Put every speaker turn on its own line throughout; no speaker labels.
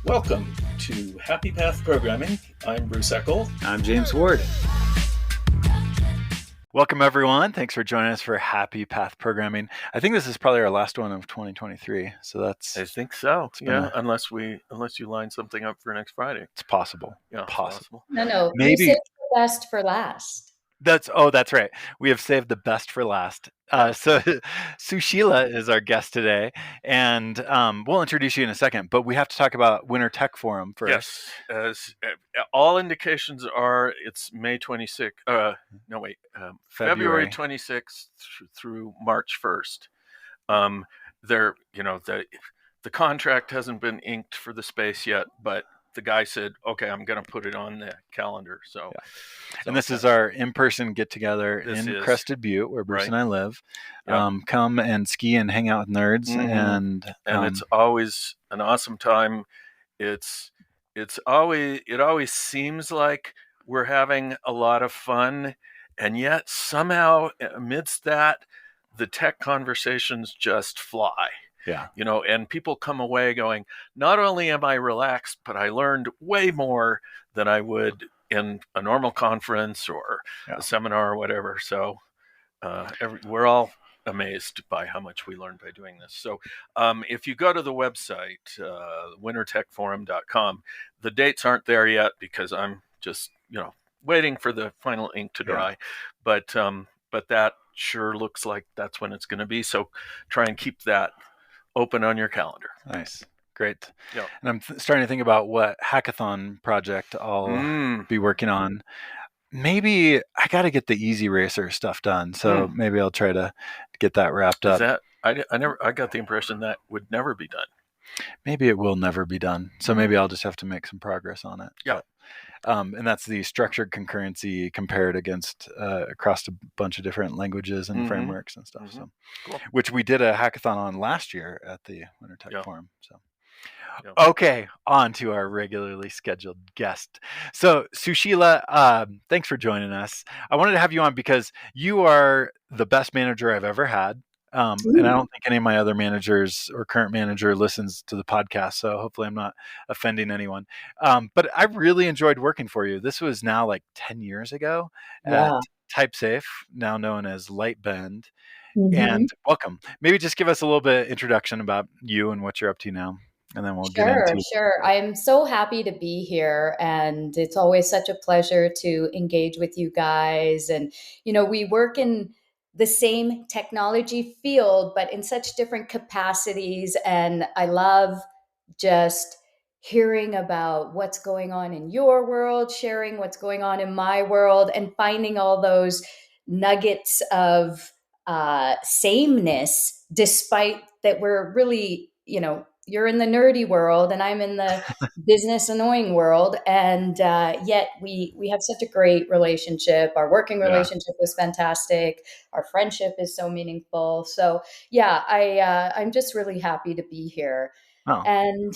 Welcome to Happy Path Programming. I'm Bruce Eckel.
I'm James Ward. Welcome, everyone. Thanks for joining us for Happy Path Programming. I think this is probably our last one of 2023. So that's...
I think so. Yeah, unless you line something up for next Friday.
It's possible.
Yeah,
possible.
No.
Maybe
you saved the best for last.
That's right. We have saved the best for last. So Sushila is our guest today, and we'll introduce you in a second. But we have to talk about Winter Tech Forum first.
Yes, as all indications are, it's May 26th. February 26th through March 1st. The contract hasn't been inked for the space yet, but the guy said, "Okay, I'm going to put it on the calendar." So,
and this is our in-person get-together in Crested Butte, where Bruce and I live. Yep. Come and ski and hang out with nerds, and
it's always an awesome time. It always seems like we're having a lot of fun, and yet somehow amidst that, the tech conversations just fly.
Yeah.
And people come away going, not only am I relaxed, but I learned way more than I would in a normal conference or a seminar or whatever. So we're all amazed by how much we learned by doing this. So if you go to the website, wintertechforum.com, the dates aren't there yet because I'm just, waiting for the final ink to dry. Yeah. But that sure looks like that's when it's going to be. So try and keep that open on your calendar.
Nice. Great.
Yeah.
And I'm starting to think about what hackathon project I'll be working on. Maybe I got to get the Easy Racer stuff done. So maybe I'll try to get that wrapped up.
I got the impression that would never be done.
Maybe it will never be done. So maybe I'll just have to make some progress on it.
Yeah.
And that's the structured concurrency compared against across a bunch of different languages and frameworks and stuff. So,
cool.
Which we did a hackathon on last year at the Winter Tech Forum. So, okay, on to our regularly scheduled guest. So, Sushila, thanks for joining us. I wanted to have you on because you are the best manager I've ever had. And I don't think any of my other managers or current manager listens to the podcast, so hopefully I'm not offending anyone. But I really enjoyed working for you. This was now like 10 years ago at TypeSafe, now known as Lightbend. And welcome. Maybe just give us a little bit of introduction about you and what you're up to now. And then we'll get into
Sure. I'm so happy to be here. And it's always such a pleasure to engage with you guys. And, we work in the same technology field, but in such different capacities. And I love just hearing about what's going on in your world, sharing what's going on in my world, and finding all those nuggets of sameness, despite that we're really, you're in the nerdy world and I'm in the business annoying world. And yet we have such a great relationship. Our working relationship was fantastic. Our friendship is so meaningful. So I'm just really happy to be here.
Oh.
And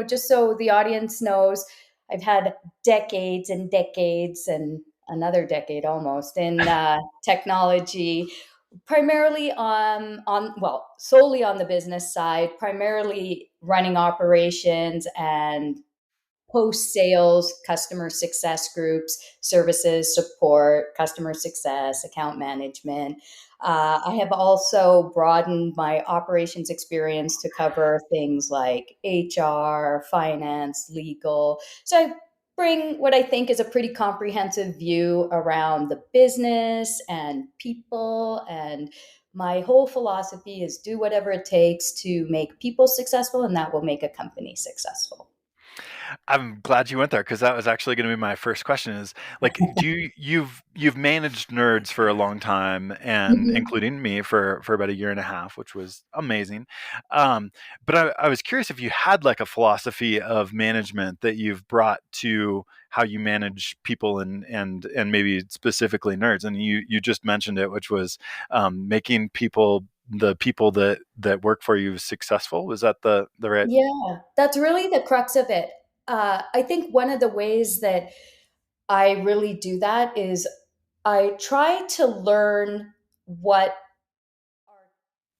just so the audience knows, I've had decades and decades and another decade almost in technology. Primarily solely on the business side, primarily running operations and post-sales customer success groups, services, support, customer success, account management. I have also broadened my operations experience to cover things like HR, finance, legal. So I bring what I think is a pretty comprehensive view around the business and people. And my whole philosophy is do whatever it takes to make people successful, and that will make a company successful.
I'm glad you went there because that was actually going to be my first question is like, you've managed nerds for a long time and including me for about a year and a half, which was amazing. But I was curious if you had like a philosophy of management that you've brought to how you manage people and maybe specifically nerds. And you just mentioned it, which was making the people that work for you successful. Was that the right?
Yeah, that's really the crux of it. I think one of the ways that I really do that is I try to learn what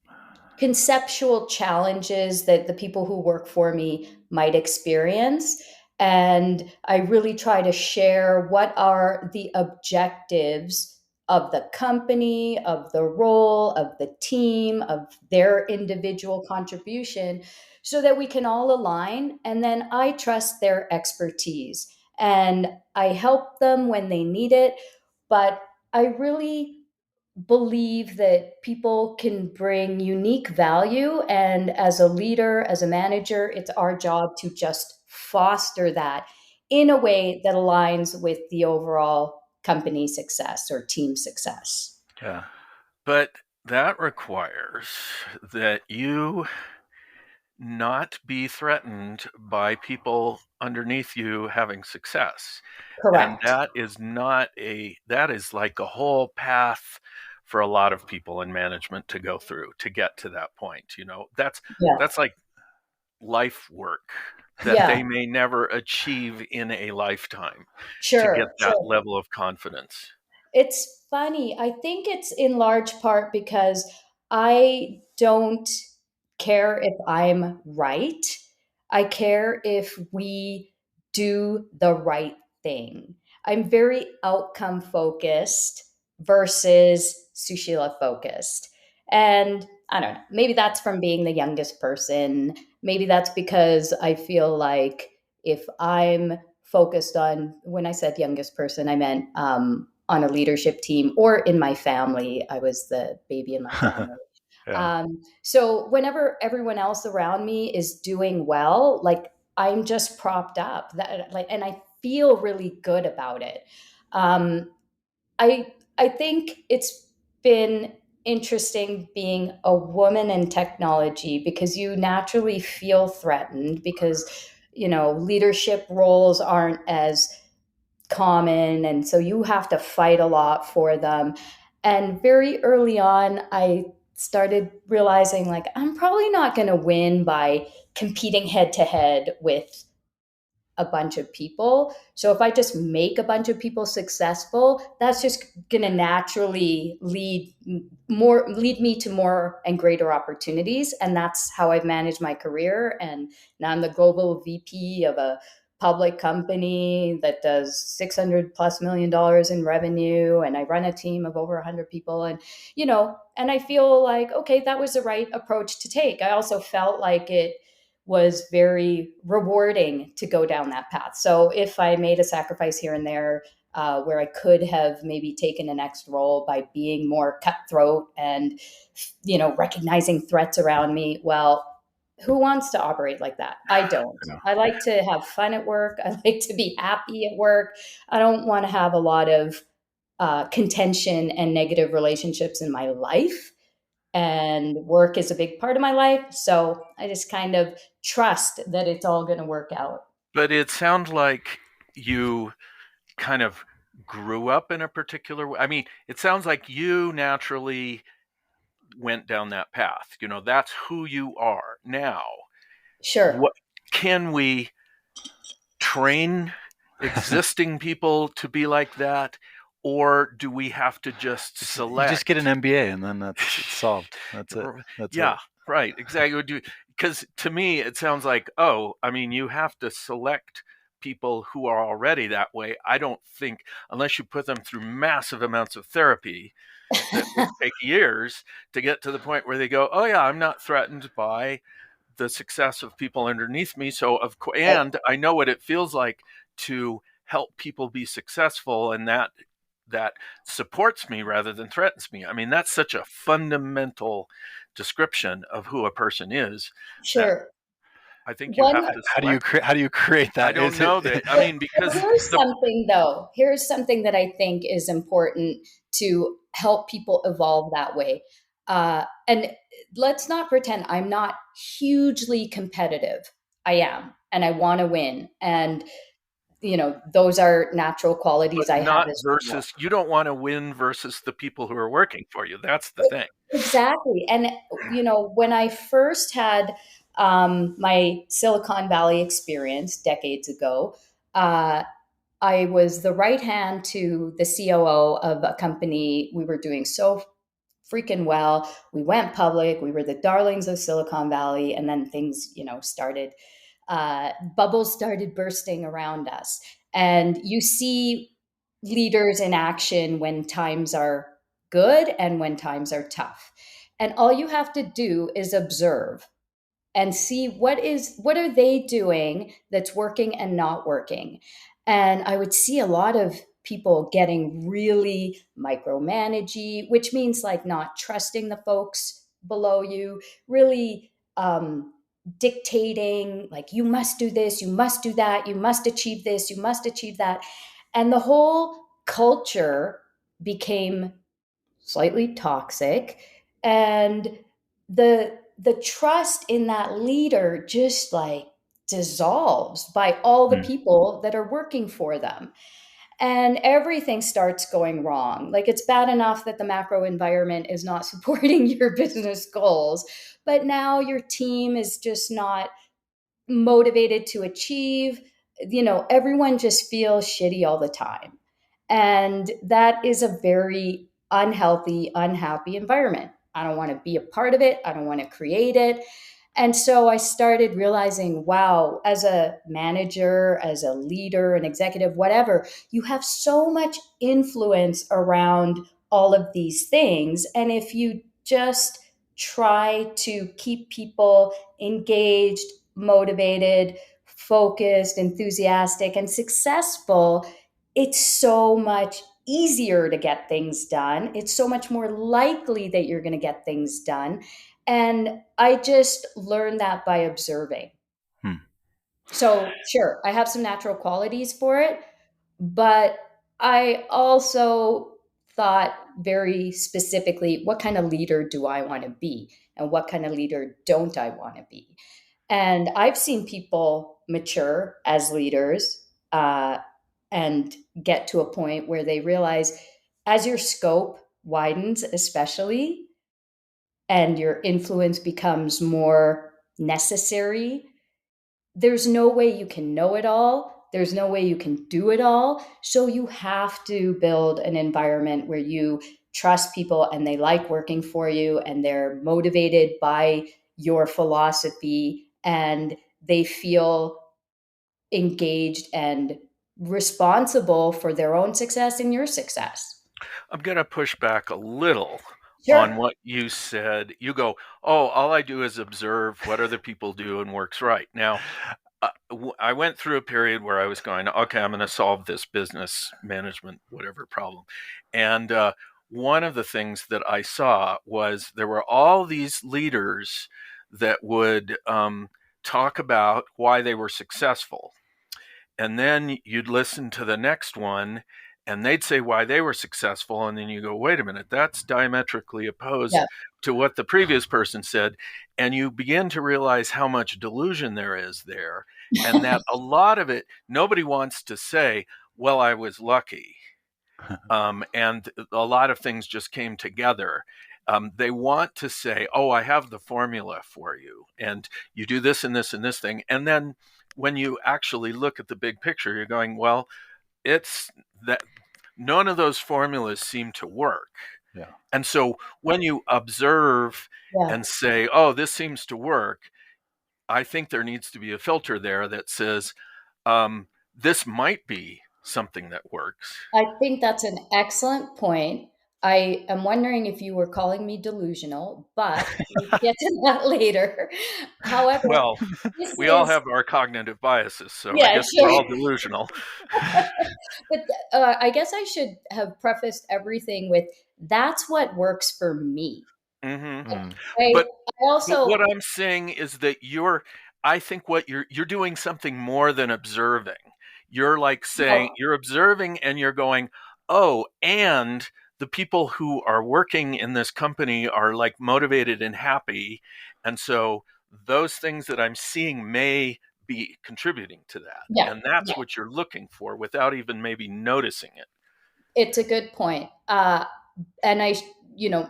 our conceptual challenges that the people who work for me might experience. And I really try to share what are the objectives of the company, of the role, of the team, of their individual contribution, so that we can all align. And then I trust their expertise and I help them when they need it. But I really believe that people can bring unique value. And as a leader, as a manager, it's our job to just foster that in a way that aligns with the overall company success or team success.
Yeah.
But that requires that you not be threatened by people underneath you having success.
Correct.
And that is like a whole path for a lot of people in management to go through to get to that point. That's like life work that they may never achieve in a lifetime to get that level of confidence.
It's funny. I think it's in large part because I don't care if I'm right. I care if we do the right thing. I'm very outcome focused versus Sushila focused. And I don't know, maybe that's from being the youngest person. Maybe that's because I feel like if I'm focused on, when I said youngest person, I meant on a leadership team or in my family. I was the baby in my family. So whenever everyone else around me is doing well, like I'm just propped up and I feel really good about it. I think it's been interesting being a woman in technology because you naturally feel threatened because, leadership roles aren't as common. And so you have to fight a lot for them. And very early on, I started realizing like, I'm probably not going to win by competing head to head with a bunch of people. So if I just make a bunch of people successful, that's just going to naturally lead me to more and greater opportunities. And that's how I've managed my career. And now I'm the global VP of a public company that does $600+ million in revenue. And I run a team of over 100 people. And, and I feel like, okay, that was the right approach to take. I also felt like it was very rewarding to go down that path. So if I made a sacrifice here and there, where I could have maybe taken a next role by being more cutthroat and, recognizing threats around me, well, who wants to operate like that? I don't. I like to have fun at work. I like to be happy at work. I don't want to have a lot of contention and negative relationships in my life. And work is a big part of my life. So I just kind of trust that it's all going to work out.
But it sounds like you kind of grew up in a particular way. I mean, it sounds like you naturally went down that path. That's who you are now.
Sure.
Can we train existing people to be like that? Or do we have to just select?
You just get an MBA and then it's solved. That's it.
Right. Exactly. Because to me, it sounds like, you have to select people who are already that way. I don't think, unless you put them through massive amounts of therapy, that will take years to get to the point where they go, oh yeah, I'm not threatened by the success of people underneath me. And I know what it feels like to help people be successful, and that supports me rather than threatens me. I mean, that's such a fundamental description of who a person is.
Sure.
I think you have to.
How do you create that?
I don't know that. I mean, because
Here's something that I think is important to help people evolve that way. And let's not pretend I'm not hugely competitive. I am, and I want to win. And those are natural qualities I have.
Versus, you don't want to win versus the people who are working for you. That's the thing.
Exactly. And, when I first had my Silicon Valley experience decades ago, I was the right hand to the COO of a company. We were doing so freaking well. We went public. We were the darlings of Silicon Valley. And then things, bubbles started bursting around us. And you see leaders in action when times are good and when times are tough. And all you have to do is observe and see what are they doing that's working and not working. And I would see a lot of people getting really micromanagey, which means like not trusting the folks below you, really dictating, like, you must do this, you must do that, you must achieve this, you must achieve that. And the whole culture became slightly toxic, and the trust in that leader just like dissolves by all the people that are working for them, and everything starts going wrong. Like, it's bad enough that the macro environment is not supporting your business goals, but now your team is just not motivated to achieve. Everyone just feels shitty all the time. And that is a very unhealthy, unhappy environment. I don't want to be a part of it. I don't want to create it. And so I started realizing, wow, as a manager, as a leader, an executive, whatever, you have so much influence around all of these things. And if you just try to keep people engaged, motivated, focused, enthusiastic, and successful, it's so much easier to get things done. It's so much more likely that you're going to get things done. And I just learned that by observing. So, sure, I have some natural qualities for it, but I also thought very specifically, what kind of leader do I want to be? And what kind of leader don't I want to be? And I've seen people mature as leaders and get to a point where they realize, as your scope widens, especially, and your influence becomes more necessary, there's no way you can know it all. There's no way you can do it all. So you have to build an environment where you trust people and they like working for you and they're motivated by your philosophy and they feel engaged and responsible for their own success and your success.
I'm going to push back a little
Sure.
on what you said. You go, oh, all I do is observe what other people do and works right. Now, I went through a period where I was going, okay, I'm going to solve this business management, whatever problem. And one of the things that I saw was there were all these leaders that would talk about why they were successful. And then you'd listen to the next one and they'd say why they were successful. And then you go, wait a minute, that's diametrically opposed to what the previous person said. And you begin to realize how much delusion there is there. And that a lot of it, nobody wants to say, well, I was lucky. And a lot of things just came together. They want to say, oh, I have the formula for you. And you do this and this and this thing. And then when you actually look at the big picture, you're going, well, it's that none of those formulas seem to work.
Yeah.
And so when you observe and say, oh, this seems to work, I think there needs to be a filter there that says, this might be something that works.
I think that's an excellent point. I am wondering if you were calling me delusional, but we'll get to that later. However,
well, we all have our cognitive biases, so I guess we're all delusional.
But I guess I should have prefaced everything with, that's what works for me.
Mm-hmm.
But
what I'm saying is that I think what you're doing something more than observing. You're like saying, you're observing and you're going, oh, and the people who are working in this company are like motivated and happy. And so those things that I'm seeing may be contributing to that.
Yeah,
and that's what you're looking for without even maybe noticing it.
It's a good point. And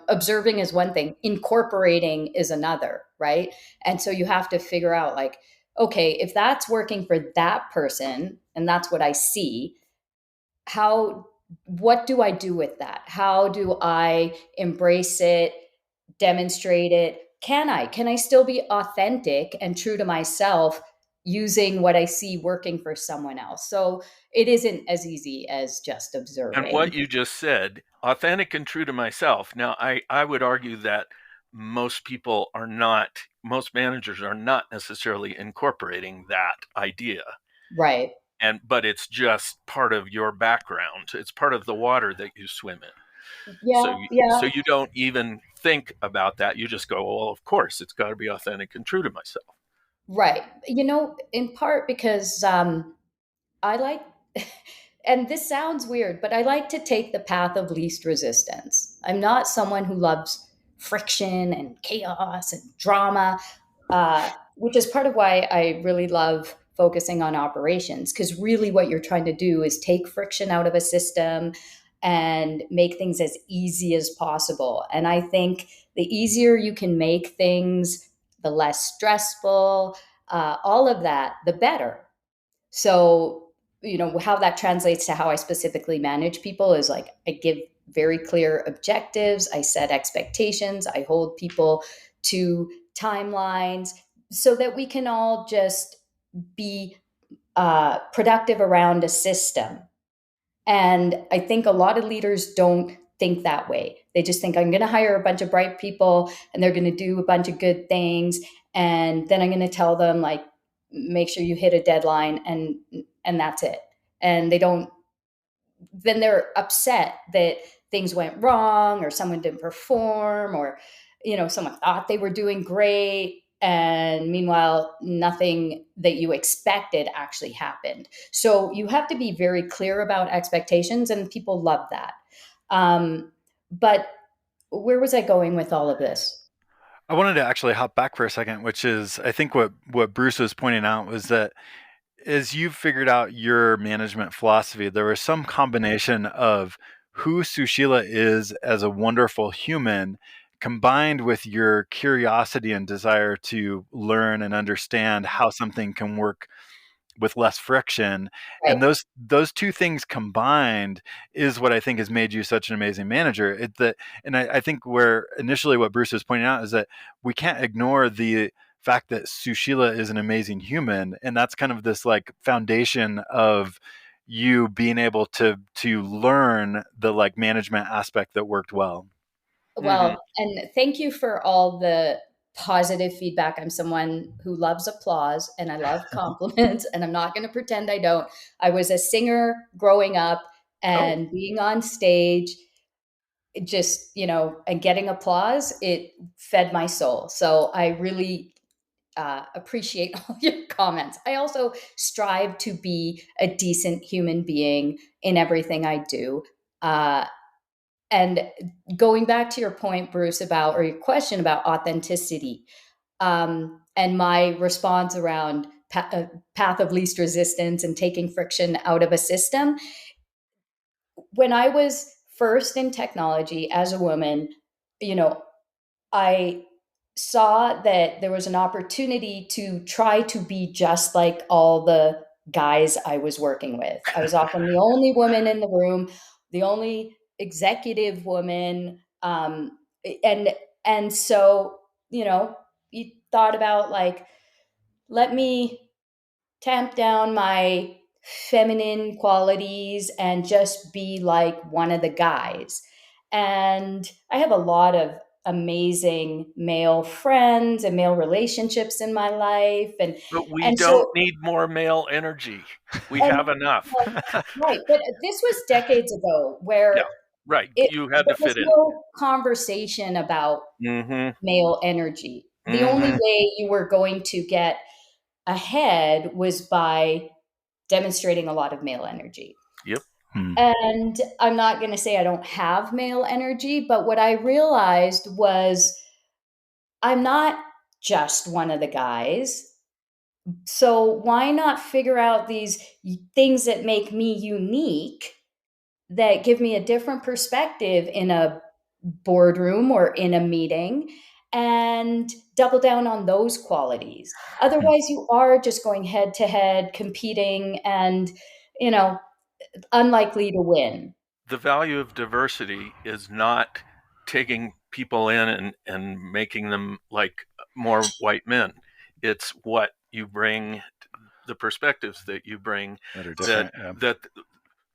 observing is one thing, incorporating is another, right? And so you have to figure out, like, okay, if that's working for that person and that's what I see, how what do I do with that? How do I embrace it, demonstrate it? Can I still be authentic and true to myself using what I see working for someone else? So it isn't as easy as just
And
observing.
what you just said, authentic and true to myself. Now, I would argue that most managers are not necessarily incorporating that idea.
Right.
But it's just part of your background. It's part of the water that you swim in.
Yeah. Yeah.
So you don't even think about that. You just go, well, of course, it's got to be authentic and true to myself.
Right. In part because I like, and this sounds weird, but I like to take the path of least resistance. I'm not someone who loves friction and chaos and drama, which is part of why I really love focusing on operations, because really what you're trying to do is take friction out of a system and make things as easy as possible. And I think the easier you can make things, the less stressful, all of that, the better. So, how that translates to how I specifically manage people is like I give very clear objectives, I set expectations, I hold people to timelines so that we can all just be productive around a system. And I think a lot of leaders don't think that way. They just think I'm going to hire a bunch of bright people and they're going to do a bunch of good things. And then I'm going to tell them, like, make sure you hit a deadline, and that's it. And then they're upset that things went wrong or someone didn't perform, or someone thought they were doing great, and meanwhile nothing that you expected actually happened. So you have to be very clear about expectations, and people love that. But where was I going with all of this?
I wanted to actually hop back for a second, which is, I think what Bruce was pointing out was that as you've figured out your management philosophy, there was some combination of who Sushila is as a wonderful human, combined with your curiosity and desire to learn and understand how something can work with less friction.
Right.
And those two things combined is what I think has made you such an amazing manager. I think where initially what Bruce was pointing out is that we can't ignore the fact that Sushila is an amazing human, and that's kind of this like foundation of you being able to learn the like management aspect that worked well.
Well, and thank you for all the positive feedback. I'm someone who loves applause and I love compliments, and I'm not going to pretend I don't. I was a singer growing up, and being on stage, it just, and getting applause, it fed my soul. So I really appreciate all your comments. I also strive to be a decent human being in everything I do. And going back to your point, Bruce, or your question about authenticity, and my response around path of least resistance and taking friction out of a system. When I was first in technology as a woman, I saw that there was an opportunity to try to be just like all the guys I was working with. I was often the only woman in the room, the only executive woman, and so you thought about, like, let me tamp down my feminine qualities and just be like one of the guys. And I have a lot of amazing male friends and male relationships in my life,
But we
and
don't
so
need more male energy. We
and
have enough.
right, but this was decades ago
Yeah,
where
right.
it
You had
there
to
was
fit in.
no conversation about
Mm-hmm.
male energy. The only
Mm-hmm.
way you were going to get ahead was by demonstrating a lot of male energy.
Yep.
And I'm not going to say I don't have male energy, but what I realized was I'm not just one of the guys. So why not figure out these things that make me unique, that give me a different perspective in a boardroom or in a meeting, and double down on those qualities. Otherwise, you are just going head to head, competing, and, unlikely to win.
the value of diversity is not taking people in and making them like more white men. It's what you bring, the perspectives that you bring
that are different,
that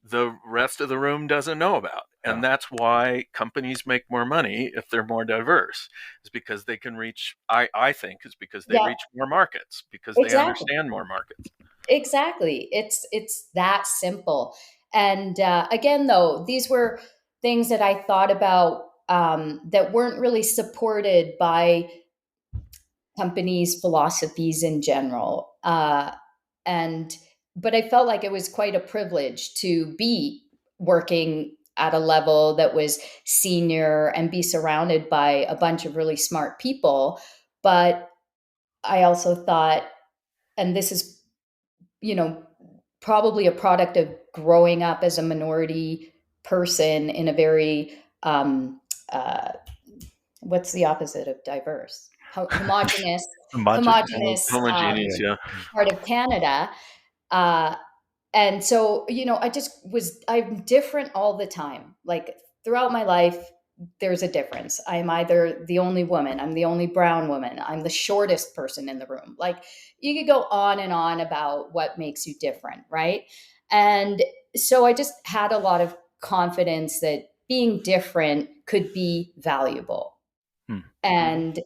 the rest of the room doesn't know about. And that's why companies make more money if they're more diverse. Is because they can reach, I think, is because they reach more markets, because they understand more markets.
Exactly. It's that simple. And again, though, these were things that I thought about that weren't really supported by companies' philosophies in general. But I felt like it was quite a privilege to be working at a level that was senior and be surrounded by a bunch of really smart people. But I also thought, and this is, probably a product of growing up as a minority person in a very, uh, what's the opposite of diverse? Homogenous
Homogeneous,
part of Canada. And so, I'm different all the time. Like throughout my life, there's a difference. I'm either the only woman, I'm the only brown woman, I'm the shortest person in the room. Like you could go on and on about what makes you different, right? And so I just had a lot of confidence that being different could be valuable. And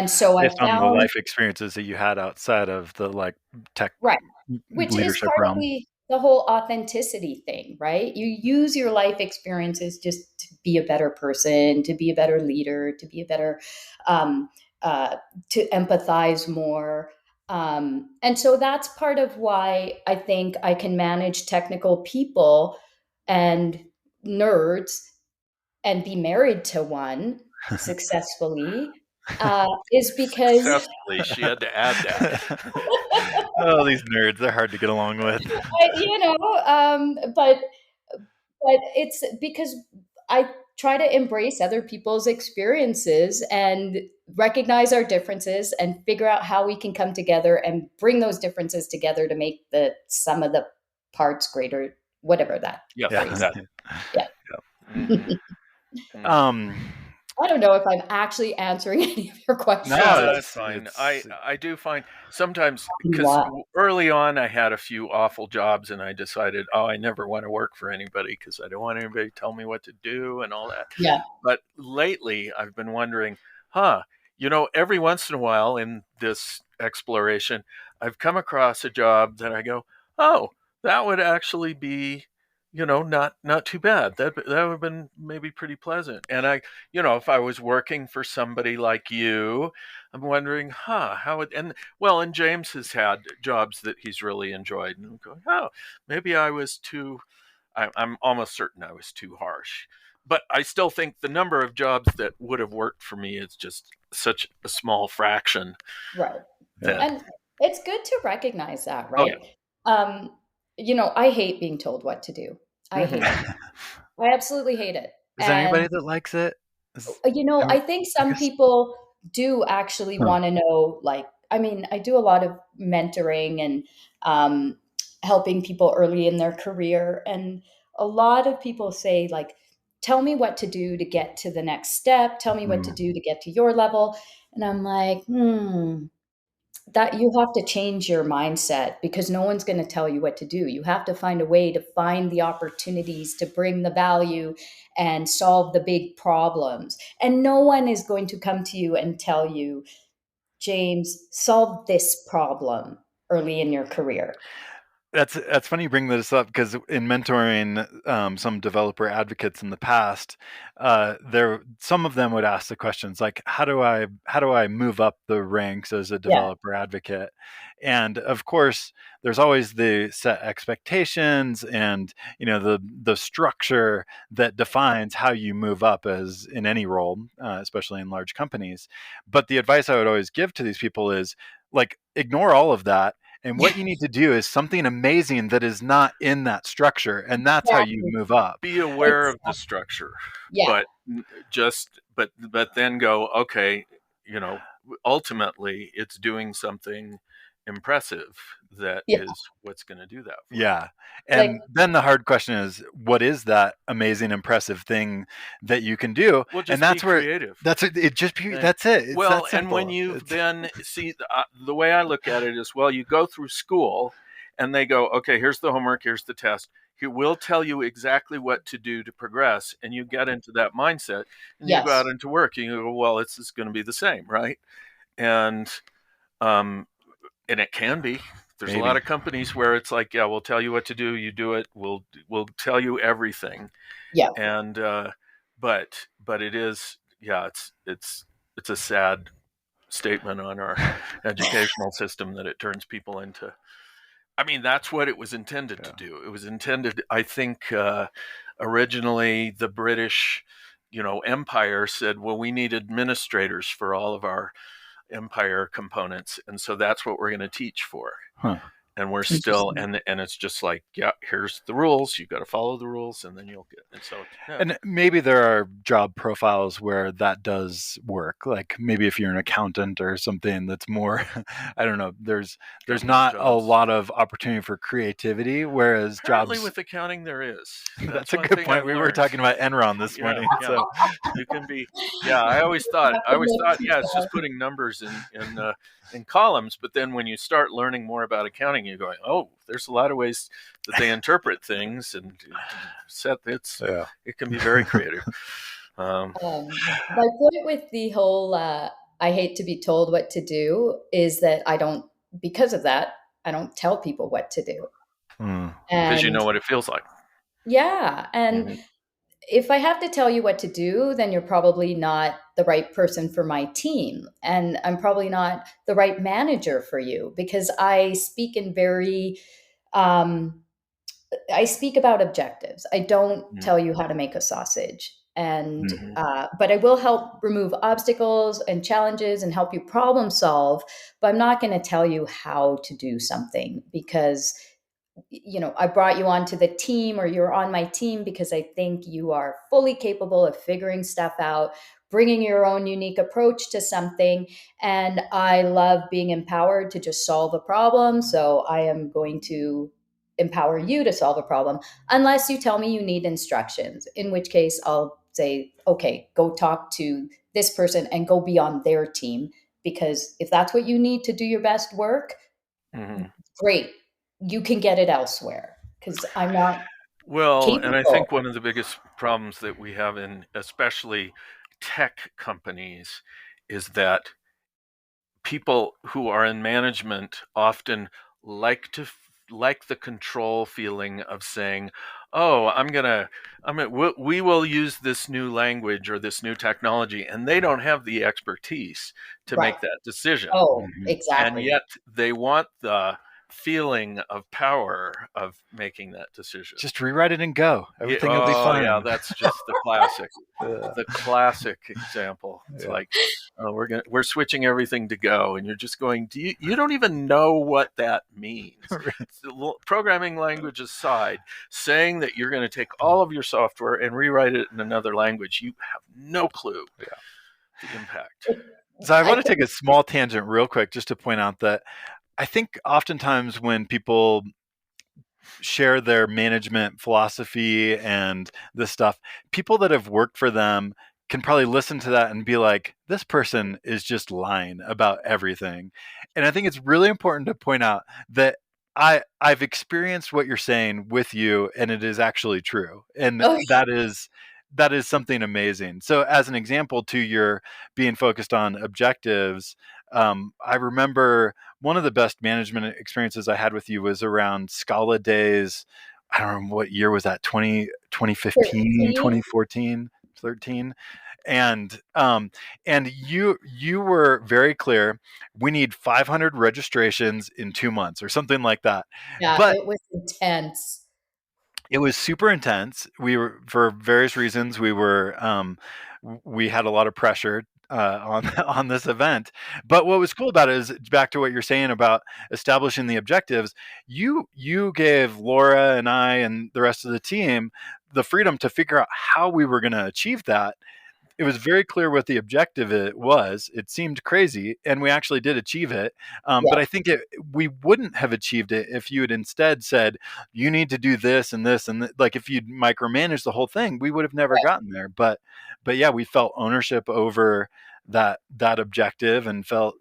so
based
I
on the
found
life experiences that you had outside of the like tech
which
leadership
is
realm.
partly the whole authenticity thing, right? You use your life experiences just to be a better person, to be a better leader, to be a better, to empathize more. And so that's part of why I think I can manage technical people and nerds and be married to one successfully, is because
successfully. She had to add that.
Oh, these nerds, they're hard to get along with.
But it's because I try to embrace other people's experiences and recognize our differences and figure out how we can come together and bring those differences together to make the sum of the parts greater, whatever that phrase is. Yeah. I don't know if I'm actually answering any of your questions.
No, that's fine. I do find sometimes, because early on I had a few awful jobs and I decided, I never want to work for anybody because I don't want anybody to tell me what to do and all that.
Yeah.
But lately I've been wondering, every once in a while in this exploration, I've come across a job that I go, that would actually be, not too bad. That would have been maybe pretty pleasant. And if I was working for somebody like you, I'm wondering, and James has had jobs that he's really enjoyed. And I'm going, maybe I'm almost certain I was too harsh. But I still think the number of jobs that would have worked for me is just such a small fraction.
Right. And it's good to recognize that, right? I hate being told what to do. I hate it. I absolutely hate it.
Is there anybody that likes it?
I think some people do actually want to know, I do a lot of mentoring and helping people early in their career. And a lot of people say, tell me what to do to get to the next step. Tell me what to do to get to your level. And I'm like, that you have to change your mindset because no one's going to tell you what to do. You have to find a way to find the opportunities to bring the value and solve the big problems. And no one is going to come to you and tell you, James, solve this problem early in your career.
That's funny you bring this up because in mentoring some developer advocates in the past, some of them would ask the questions like, how do I move up the ranks as a developer advocate? And of course, there's always the set expectations and the structure that defines how you move up as in any role, especially in large companies. But the advice I would always give to these people is ignore all of that. And what you need to do is something amazing that is not in that structure. And that's how you move up.
Be aware of the structure. But but then go, okay, ultimately it's doing something impressive that
Yeah.
is what's going to do that for you.
Yeah. And then the hard question is, what is that amazing, impressive thing that you can do?
Well, just
and that's
be
where
creative.
that's it. Just be, that's it. It's
well,
that simple.
and when you then see the way I look at it is, well, you go through school, and they go, okay, here's the homework, here's the test. He will tell you exactly what to do to progress, and you get into that mindset, and you go out into work, and you go, well, it's going to be the same, right? And it can be. There's a lot of companies where it's like, yeah, we'll tell you what to do, you do it. We'll tell you everything.
Yeah.
And but it is, yeah, it's a sad statement on our educational system that it turns people into. I mean, that's what it was intended to do. It was intended, I think, originally the British, empire said, well, we need administrators for all of our empire components, and so that's what we're going to teach for. And we're still, and it's just like, yeah, here's the rules, you got to follow the rules, and then you'll get. And so,
and maybe there are job profiles where that does work, like maybe if you're an accountant or something that's more I don't know, there's not a lot of opportunity for creativity, whereas
apparently
jobs
with accounting there is.
That's a good point. We were talking about Enron this morning. So
you can be, I always thought yeah, it's just putting numbers in columns, but then when you start learning more about accounting, you're going, oh, there's a lot of ways that they interpret things, and it can be very creative.
My point with the whole I hate to be told what to do is that because of that, I don't tell people what to do.
Because you know what it feels like.
Yeah. And if I have to tell you what to do, then you're probably not the right person for my team. And I'm probably not the right manager for you, because I speak I speak about objectives. I don't tell you how to make a sausage. And but I will help remove obstacles and challenges and help you problem solve. But I'm not going to tell you how to do something, because I brought you onto the team, or you're on my team, because I think you are fully capable of figuring stuff out, bringing your own unique approach to something. And I love being empowered to just solve a problem. So I am going to empower you to solve a problem, unless you tell me you need instructions, in which case I'll say, okay, go talk to this person and go be on their team. Because if that's what you need to do your best work, great. You can get it elsewhere, because I'm not capable.
And I think one of the biggest problems that we have in especially tech companies is that people who are in management often like the control feeling of saying, oh, we will use this new language or this new technology, and they don't have the expertise to make that decision.
Oh, exactly.
And yet they want the feeling of power of making that decision.
Just rewrite it and go. Everything will be fine.
Yeah, that's just the classic, the classic example. It's like, we're switching everything to Go, and you're just going, you don't even know what that means. Programming language aside, saying that you're going to take all of your software and rewrite it in another language, you have no clue the impact.
So I want to take a small tangent real quick, just to point out that I think oftentimes when people share their management philosophy and this stuff, people that have worked for them can probably listen to that and be like, this person is just lying about everything. And I think it's really important to point out that I've experienced what you're saying with you, and it is actually true. And that is something amazing. So as an example to your being focused on objectives, I remember one of the best management experiences I had with you was around Scala days. I don't remember what year was that, 2015, 2014, 13. And you were very clear. We need 500 registrations in 2 months or something like that.
Yeah, but it was intense.
It was super intense. We were, for various reasons, we had a lot of pressure on this event. But what was cool about it is, back to what you're saying about establishing the objectives, you gave Laura and I and the rest of the team the freedom to figure out how we were going to achieve that. it was very clear what the objective it was. It seemed crazy, and we actually did achieve it. But I think we wouldn't have achieved it if you had instead said, you need to do this and this and like if you'd micromanaged the whole thing, we would have never gotten there. But yeah, we felt ownership over that objective and felt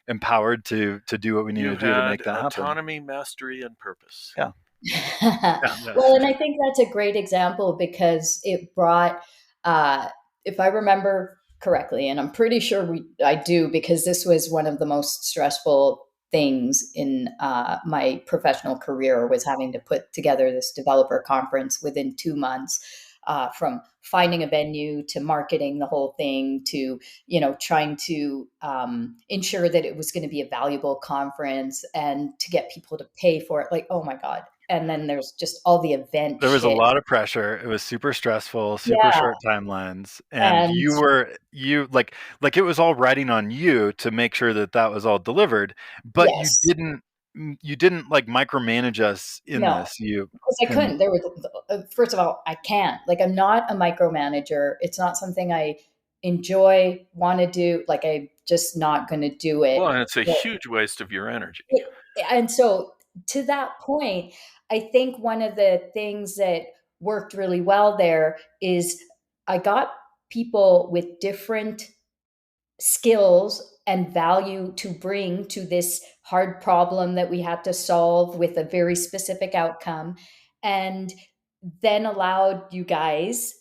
empowered to do what we needed to do to make that happen.
Autonomy, mastery, and purpose.
Yeah.
Well, and I think that's a great example because it brought, if I remember correctly, and I'm pretty sure I do, because this was one of the most stressful things in my professional career, was having to put together this developer conference within 2 months, from finding a venue to marketing the whole thing to, trying to ensure that it was going to be a valuable conference and to get people to pay for it. Like, oh my God. And then there's just all the event.
There was a lot of pressure. It was super stressful, super short timelines. And you like it was all riding on you to make sure that was all delivered, but you didn't like micromanage us in this.
Because I couldn't. There was, first of all, I can't. Like, I'm not a micromanager. It's not something I enjoy, want to do. Like, I'm just not going to do it.
Well, and it's a huge waste of your energy.
And so, to that point, I think one of the things that worked really well there is I got people with different skills and value to bring to this hard problem that we had to solve with a very specific outcome, and then allowed you guys,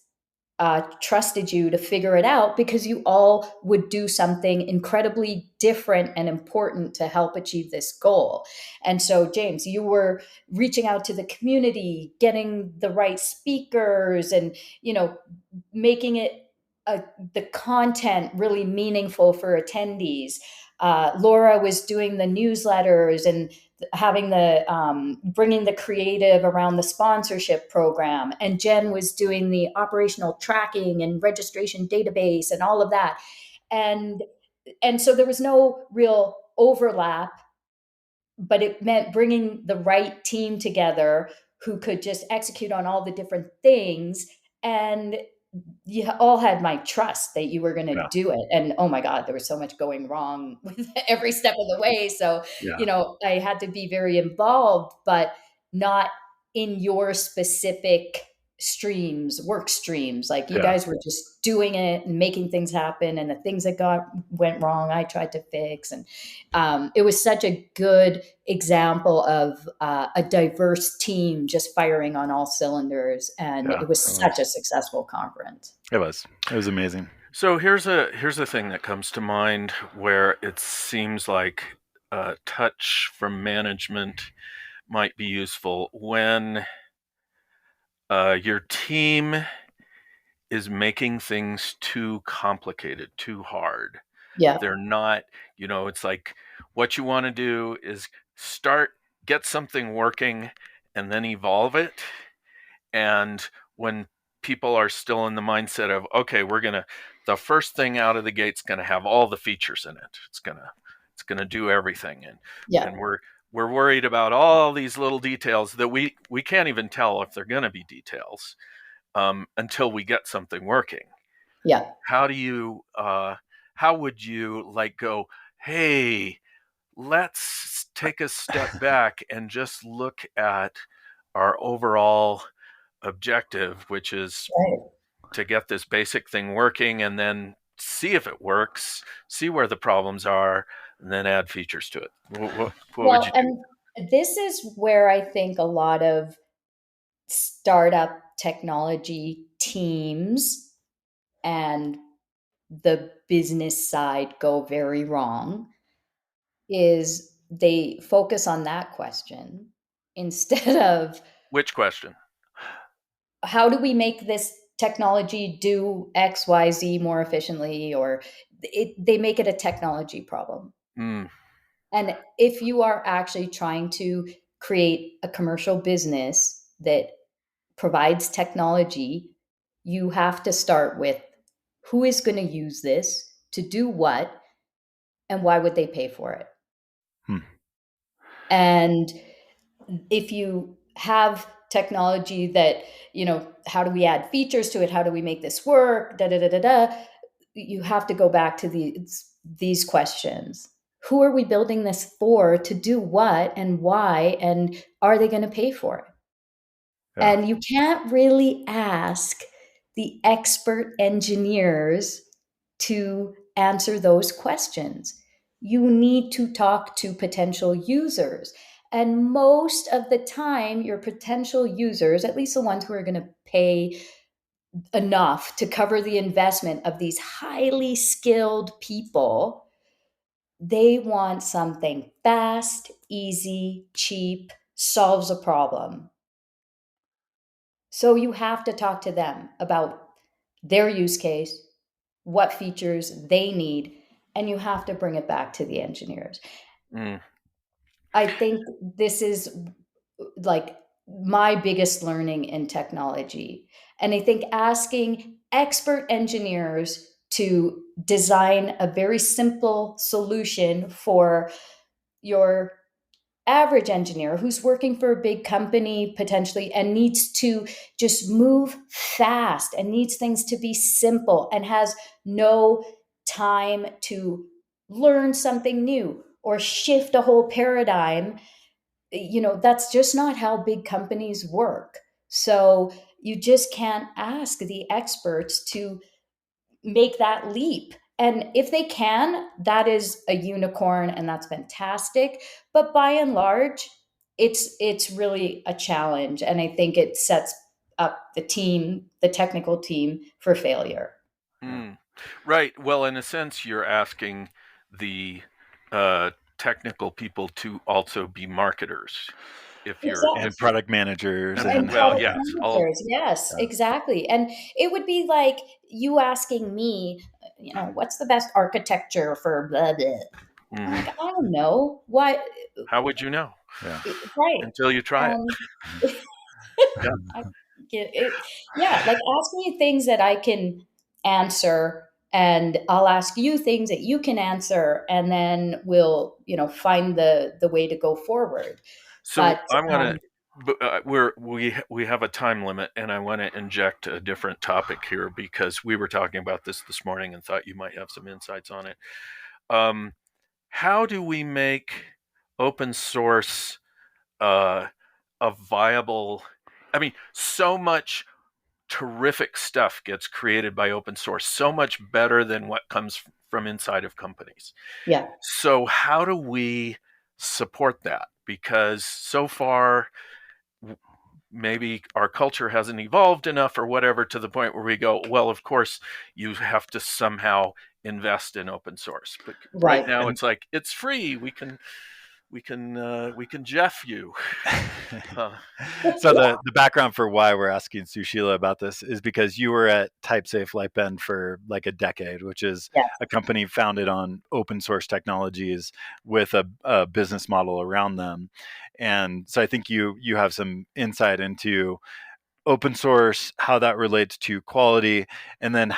trusted you to figure it out, because you all would do something incredibly different and important to help achieve this goal. And so, James, you were reaching out to the community, getting the right speakers, and making it the content really meaningful for attendees. Laura was doing the newsletters and having bringing the creative around the sponsorship program, and Jen was doing the operational tracking and registration database and all of that. And so there was no real overlap, but it meant bringing the right team together who could just execute on all the different things. And you all had my trust that you were going to do it. And oh my God, there was so much going wrong with every step of the way. So, I had to be very involved, but not in your specific work streams. Like, you guys were just doing it and making things happen. And the things that went wrong, I tried to fix. And it was such a good example of a diverse team just firing on all cylinders. And it was such a successful conference.
It was amazing.
So here's a thing that comes to mind where it seems like a touch from management might be useful when your team is making things too complicated, too hard.
Yeah.
They're not, it's like what you want to do is get something working and then evolve it. And when people are still in the mindset of, okay, the first thing out of the gate's going to have all the features in it. It's going to do everything. And we're worried about all these little details that we can't even tell if they're going to be details until we get something working.
Yeah.
How would you go, hey, let's take a step back and just look at our overall objective, which is to get this basic thing working and then see if it works, see where the problems are, and then add features to it. What would you do?
And this is where I think a lot of startup technology teams and the business side go very wrong, is they focus on that question instead of
which question?
How do we make this technology do X, Y, Z more efficiently? Or they make it a technology problem. And if you are actually trying to create a commercial business that provides technology, you have to start with who is going to use this to do what, and why would they pay for it? And if you have technology that, how do we add features to it? How do we make this work? Da, da, da, da, da. You have to go back to these questions. Who are we building this for, to do what and why, and are they going to pay for it?
Yeah.
And you can't really ask the expert engineers to answer those questions. You need to talk to potential users. And most of the time, your potential users, at least the ones who are going to pay enough to cover the investment of these highly skilled people, they want something fast, easy, cheap, solves a problem. So you have to talk to them about their use case, what features they need, and you have to bring it back to the engineers. I think this is like my biggest learning in technology. And I think asking expert engineers to design a very simple solution for your average engineer who's working for a big company potentially and needs to just move fast and needs things to be simple and has no time to learn something new or shift a whole paradigm, that's just not how big companies work. So you just can't ask the experts to make that leap. And if they can, that is a unicorn and that's fantastic. But by and large, it's really a challenge. And I think it sets up the technical team for failure.
Right. Well, in a sense, you're asking the technical people to also be marketers. If you're
Exactly.
And product managers.
And
well,
product
yes,
managers, yes, exactly. And it would be like you asking me, what's the best architecture for blah, blah. I'm like, I don't know. What?
How would you know?
Yeah.
Right.
Until you try it.
Yeah. I get it. Yeah, like ask me things that I can answer, and I'll ask you things that you can answer, and then we'll, find the way to go forward.
So
But
I want to. We have a time limit, and I want to inject a different topic here because we were talking about this morning and thought you might have some insights on it. How do we make open source a viable? I mean, so much terrific stuff gets created by open source, so much better than what comes from inside of companies.
yeah.
So how do we support that? Because so far, maybe our culture hasn't evolved enough or whatever to the point where we go, well, of course, you have to somehow invest in open source. But right now, it's like, it's free. We can Jeff you.
So the background for why we're asking Sushila about this is because you were at TypeSafe Lightbend for like a decade, which is a company founded on open source technologies with a business model around them. And so I think you have some insight into open source, how that relates to quality, and then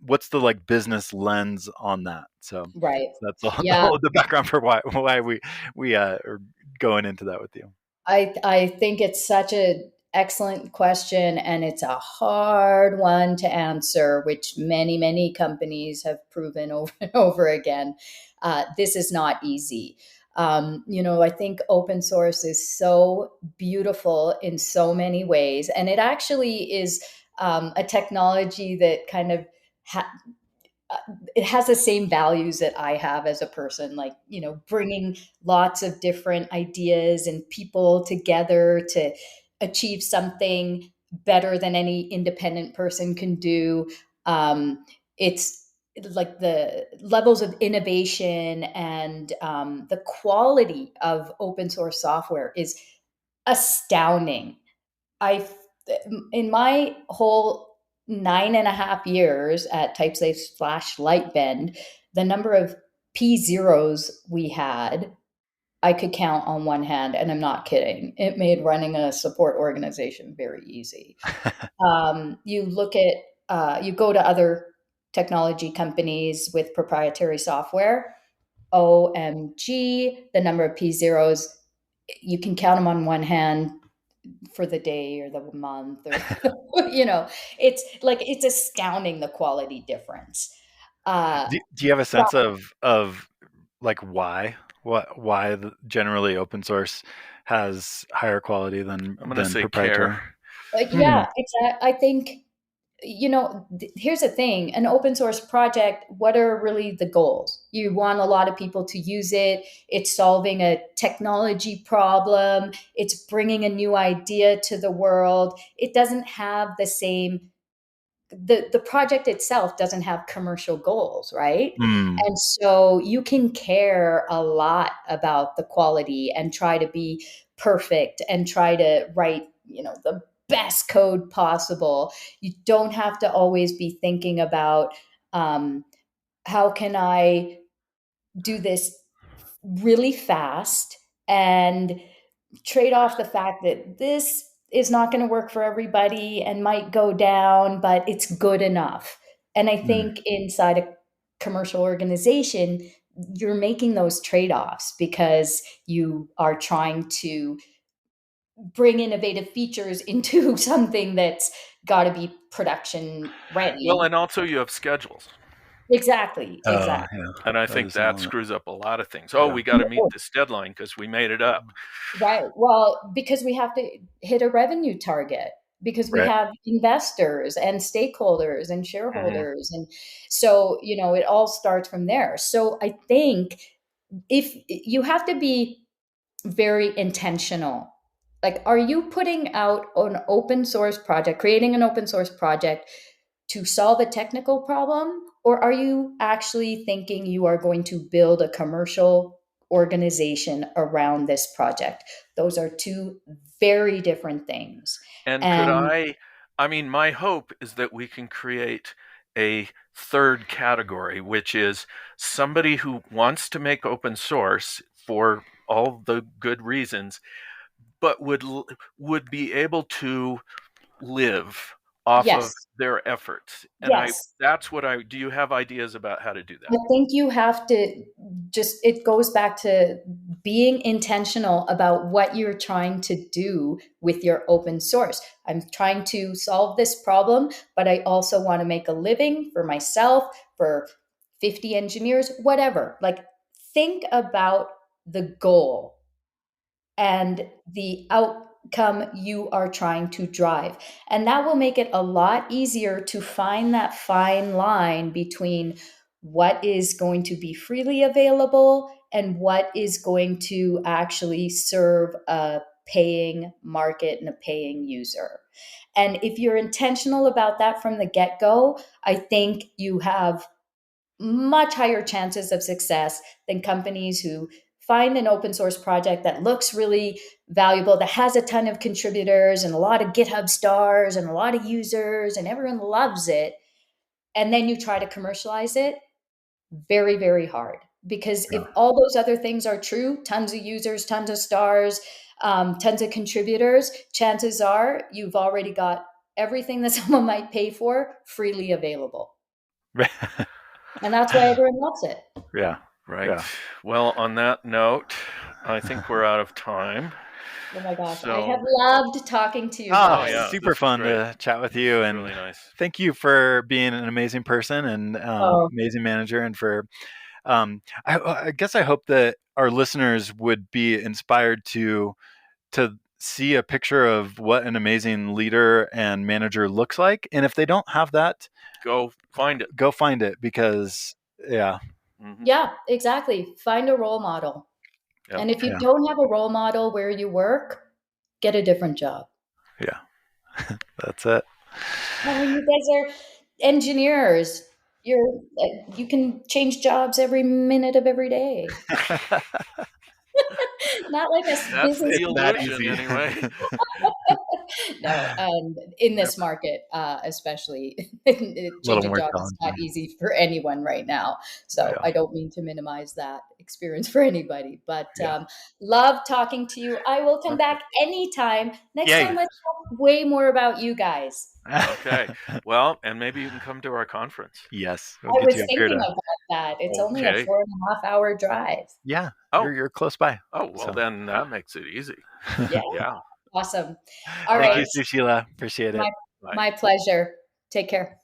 what's the like business lens on that. So that's all the background for why we are going into that with you.
I think it's such an excellent question, and it's a hard one to answer, which many companies have proven over and over again. This is not easy. I think open source is so beautiful in so many ways, and it actually is a technology that kind of it has the same values that I have as a person, like, bringing lots of different ideas and people together to achieve something better than any independent person can do. It's like the levels of innovation and the quality of open source software is astounding. In my whole 9.5 years at TypeSafe/Lightbend, the number of P0s we had, I could count on one hand, and I'm not kidding. It made running a support organization very easy. You look at, you go to other technology companies with proprietary software. OMG, the number of P0s, you can count them on one hand. for the day or the month, or it's astounding, the quality difference.
Do you have a sense of like why generally open source has higher quality than
I'm going to say
proprietary?
care.
Yeah, exactly. I think, here's the thing: an open source project, what are really the goals? You want a lot of people to use it. It's solving a technology problem. It's bringing a new idea to the world. It doesn't have the same, the project itself doesn't have commercial goals, right? And so you can care a lot about the quality and try to be perfect and try to write, the best code possible. You don't have to always be thinking about, how can I do this really fast and trade off the fact that this is not going to work for everybody and might go down, but it's good enough. And I think inside a commercial organization, you're making those trade-offs because you are trying to bring innovative features into something that's got to be production ready.
Well, and also you have schedules.
Exactly.
Yeah.
And I think that screws up a lot of things. Oh, we got to meet this deadline because we made it up.
Right. Well, because we have to hit a revenue target, because we have investors and stakeholders and shareholders. And so, it all starts from there. So I think if you have to be very intentional, like, are you putting out an open source project, creating an open source project to solve a technical problem? Or are you actually thinking you are going to build a commercial organization around this project? Those are two very different things.
And my hope is that we can create a third category, which is somebody who wants to make open source for all the good reasons, but would be able to live off of their efforts. And do you have ideas about how to do that?
I think you have to it goes back to being intentional about what you're trying to do with your open source. I'm trying to solve this problem, but I also want to make a living for myself, for 50 engineers, whatever. Like, think about the goal and the outcome you are trying to drive. And that will make it a lot easier to find that fine line between what is going to be freely available and what is going to actually serve a paying market and a paying user. And if you're intentional about that from the get-go, I think you have much higher chances of success than companies who find an open source project that looks really valuable, that has a ton of contributors and a lot of GitHub stars and a lot of users and everyone loves it. And then you try to commercialize it. Very, very hard. Because if all those other things are true, tons of users, tons of stars, tons of contributors, chances are you've already got everything that someone might pay for freely available. And that's why everyone loves it.
Yeah.
Right.
Yeah.
Well, on that note, I think we're out of time.
Oh my gosh, I have loved talking to you
guys.
Oh,
yeah, super fun to chat with you. And
really nice.
Thank you for being an amazing person and amazing manager. And for, I guess I hope that our listeners would be inspired to see a picture of what an amazing leader and manager looks like. And if they don't have that,
go find it
because
Yeah, exactly. Find a role model. Yep. And if you don't have a role model where you work, get a different job.
Yeah. That's it.
I mean, you guys are engineers. You can change jobs every minute of every day. Not like a
That's
business
the illusion, anyway.
No, in this market, especially, changing jobs is not easy for anyone right now. So I don't mean to minimize that experience for anybody, but love talking to you. I will come back anytime. Next time, let's talk way more about you guys.
Okay. Well, and maybe you can come to our conference.
Yes.
I was thinking about that. It's only a 4.5 hour drive.
Yeah. You're close by.
Oh, well, then that makes it easy.
Yeah.
Yeah.
Awesome. All
Thank
right.
you, Sushila. Appreciate it.
My pleasure. Take care.